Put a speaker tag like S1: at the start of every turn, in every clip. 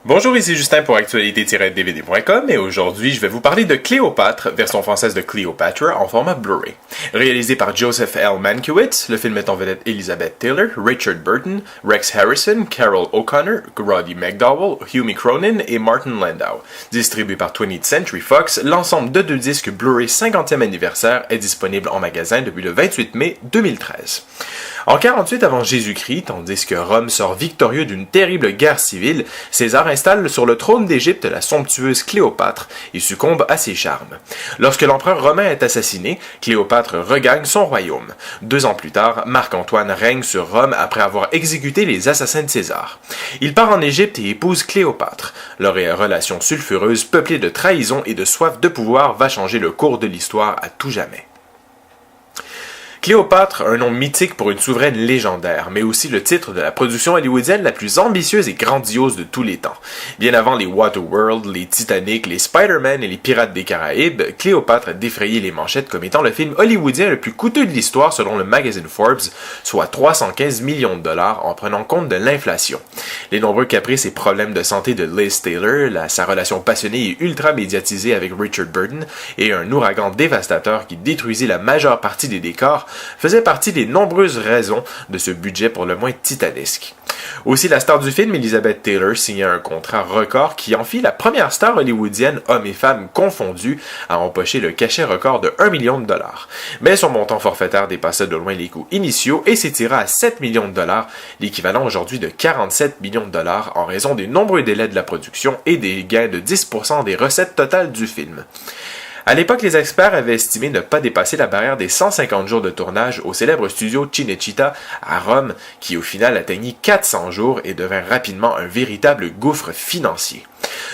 S1: Bonjour, ici Justin pour actualité-dvd.com et aujourd'hui je vais vous parler de Cléopâtre, version française de Cleopatra en format Blu-ray. Réalisé par Joseph L. Mankiewicz, le film met en vedette Elizabeth Taylor, Richard Burton, Rex Harrison, Carol O'Connor, Roddy McDowell, Hugh Cronin et Martin Landau. Distribué par 20th Century Fox, l'ensemble de 2 disques Blu-ray 50e anniversaire est disponible en magasin depuis le 28 mai 2013. En 48 avant Jésus-Christ, tandis que Rome sort victorieux d'une terrible guerre civile, César installe sur le trône d'Égypte la somptueuse Cléopâtre et succombe à ses charmes. Lorsque l'empereur romain est assassiné, Cléopâtre regagne son royaume. 2 ans plus tard, Marc-Antoine règne sur Rome après avoir exécuté les assassins de César. Il part en Égypte et épouse Cléopâtre. Leur relation sulfureuse, peuplée de trahison et de soif de pouvoir, va changer le cours de l'histoire à tout jamais. Cléopâtre, un nom mythique pour une souveraine légendaire, mais aussi le titre de la production hollywoodienne la plus ambitieuse et grandiose de tous les temps. Bien avant les Waterworld, les Titanic, les Spider-Man et les Pirates des Caraïbes, Cléopâtre a défrayé les manchettes comme étant le film hollywoodien le plus coûteux de l'histoire selon le magazine Forbes, soit 315 millions de dollars en prenant compte de l'inflation. Les nombreux caprices et problèmes de santé de Liz Taylor, sa relation passionnée et ultra médiatisée avec Richard Burton et un ouragan dévastateur qui détruisit la majeure partie des décors faisait partie des nombreuses raisons de ce budget pour le moins titanesque. Aussi, la star du film, Elizabeth Taylor, signa un contrat record qui en fit la première star hollywoodienne, hommes et femmes confondus, à empocher le cachet record de 1 million de dollars. Mais son montant forfaitaire dépassa de loin les coûts initiaux et s'étira à 7 millions de dollars, l'équivalent aujourd'hui de 47 millions de dollars en raison des nombreux délais de la production et des gains de 10% des recettes totales du film. À l'époque, les experts avaient estimé ne pas dépasser la barrière des 150 jours de tournage au célèbre studio Cinecittà à Rome, qui au final atteignit 400 jours et devint rapidement un véritable gouffre financier.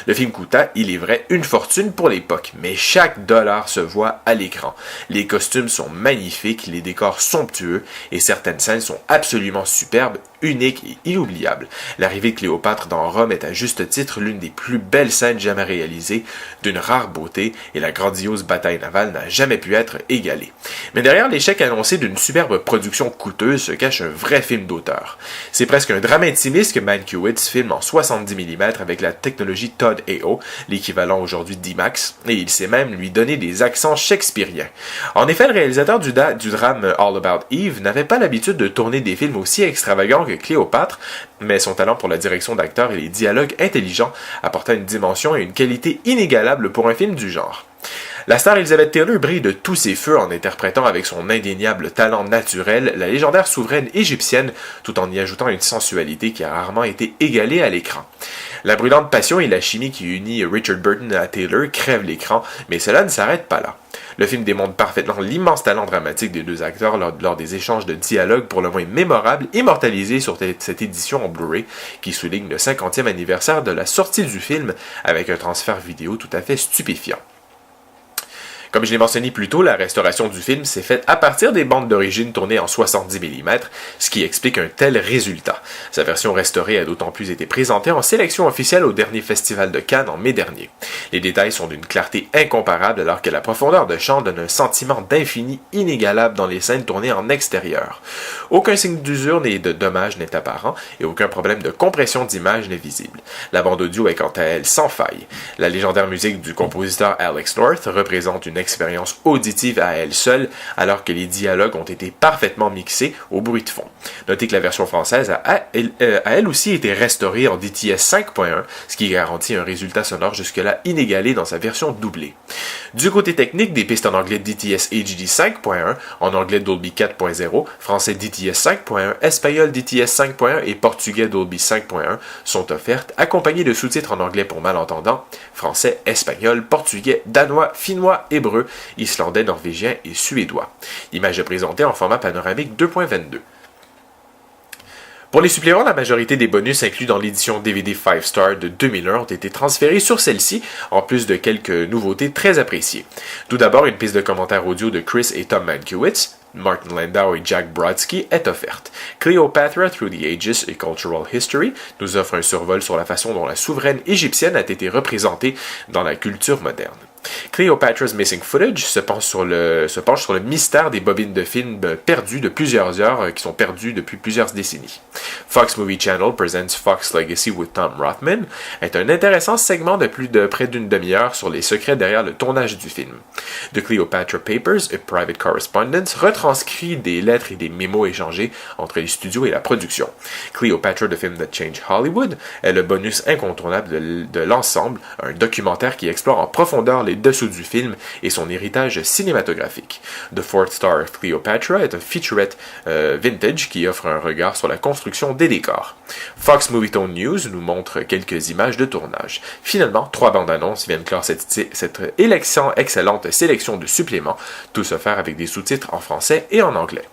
S1: Le film coûta, il est vrai, une fortune pour l'époque, mais chaque dollar se voit à l'écran. Les costumes sont magnifiques, les décors somptueux et certaines scènes sont absolument superbes, uniques et inoubliables. L'arrivée de Cléopâtre dans Rome est à juste titre l'une des plus belles scènes jamais réalisées, d'une rare beauté, et la grandiose bataille navale n'a jamais pu être égalée. Mais derrière l'échec annoncé d'une superbe production coûteuse se cache un vrai film d'auteur. C'est presque un drame intimiste que Mankiewicz filme en 70 mm avec la technologie Todd AO, l'équivalent aujourd'hui d'IMAX, et il sait même lui donner des accents shakespeariens. En effet, le réalisateur du drame All About Eve n'avait pas l'habitude de tourner des films aussi extravagants que Cléopâtre, mais son talent pour la direction d'acteur et les dialogues intelligents apporta une dimension et une qualité inégalables pour un film du genre. La star Elizabeth Taylor brille de tous ses feux en interprétant avec son indéniable talent naturel la légendaire souveraine égyptienne, tout en y ajoutant une sensualité qui a rarement été égalée à l'écran. La brûlante passion et la chimie qui unit Richard Burton à Taylor crèvent l'écran, mais cela ne s'arrête pas là. Le film démontre parfaitement l'immense talent dramatique des 2 acteurs lors des échanges de dialogues pour le moins mémorables, immortalisés sur cette édition en Blu-ray, qui souligne le 50e anniversaire de la sortie du film, avec un transfert vidéo tout à fait stupéfiant. Comme je l'ai mentionné plus tôt, la restauration du film s'est faite à partir des bandes d'origine tournées en 70 mm, ce qui explique un tel résultat. Sa version restaurée a d'autant plus été présentée en sélection officielle au dernier festival de Cannes en mai dernier. Les détails sont d'une clarté incomparable alors que la profondeur de champ donne un sentiment d'infini inégalable dans les scènes tournées en extérieur. Aucun signe d'usure ni de dommage n'est apparent et aucun problème de compression d'image n'est visible. La bande audio est quant à elle sans faille. La légendaire musique du compositeur Alex North représente une expérience auditive à elle seule, alors que les dialogues ont été parfaitement mixés au bruit de fond. Notez que la version française a elle aussi été restaurée en DTS 5.1, ce qui garantit un résultat sonore jusque-là inégalé dans sa version doublée. Du côté technique, des pistes en anglais DTS HD 5.1, en anglais Dolby 4.0, français DTS 5.1, espagnol DTS 5.1 et portugais Dolby 5.1 sont offertes, accompagnées de sous-titres en anglais pour malentendants, français, espagnol, portugais, danois, finnois, hébreu, islandais, norvégien et suédois. L'image est présentée en format panoramique 2.22. Pour les suppléments, la majorité des bonus inclus dans l'édition DVD 5 Star de 2001 ont été transférés sur celle-ci, en plus de quelques nouveautés très appréciées. Tout d'abord, une piste de commentaires audio de Chris et Tom Mankiewicz, Martin Landau et Jack Brodsky est offerte. Cleopatra Through the Ages et Cultural History nous offre un survol sur la façon dont la souveraine égyptienne a été représentée dans la culture moderne. Cleopatra's Missing Footage se penche sur le mystère des bobines de films perdues de plusieurs heures qui sont perdues depuis plusieurs décennies. Fox Movie Channel Presents Fox Legacy with Tom Rothman est un intéressant segment de près d'une demi-heure sur les secrets derrière le tournage du film. The Cleopatra Papers, A Private Correspondence, retranscrit des lettres et des mémos échangés entre les studios et la production. Cleopatra, The Film That Changed Hollywood, est le bonus incontournable de l'ensemble, un documentaire qui explore en profondeur les dessous du film et son héritage cinématographique. The Fourth Star of Cleopatra est un featurette vintage qui offre un regard sur la construction des décors. Fox Movietone News nous montre quelques images de tournage. Finalement, 3 bandes annonces viennent clore cette excellente sélection de suppléments, tous offerts avec des sous-titres en français et en anglais.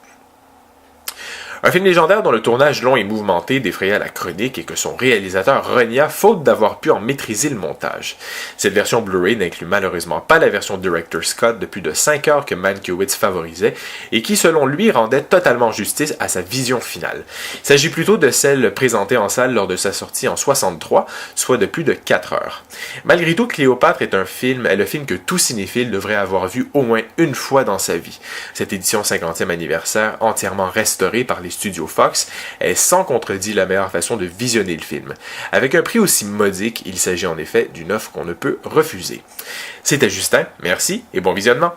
S1: Un film légendaire dont le tournage long et mouvementé défraya la chronique et que son réalisateur renia faute d'avoir pu en maîtriser le montage. Cette version Blu-ray n'inclut malheureusement pas la version Director's Cut de plus de 5 heures que Mankiewicz favorisait et qui selon lui rendait totalement justice à sa vision finale. Il s'agit plutôt de celle présentée en salle lors de sa sortie en 63, soit de plus de 4 heures. Malgré tout, Cléopâtre est le film que tout cinéphile devrait avoir vu au moins une fois dans sa vie. Cette édition 50e anniversaire, entièrement restaurée par les studios Fox, est sans contredit la meilleure façon de visionner le film. Avec un prix aussi modique, il s'agit en effet d'une offre qu'on ne peut refuser. C'était Justin, merci et bon visionnement!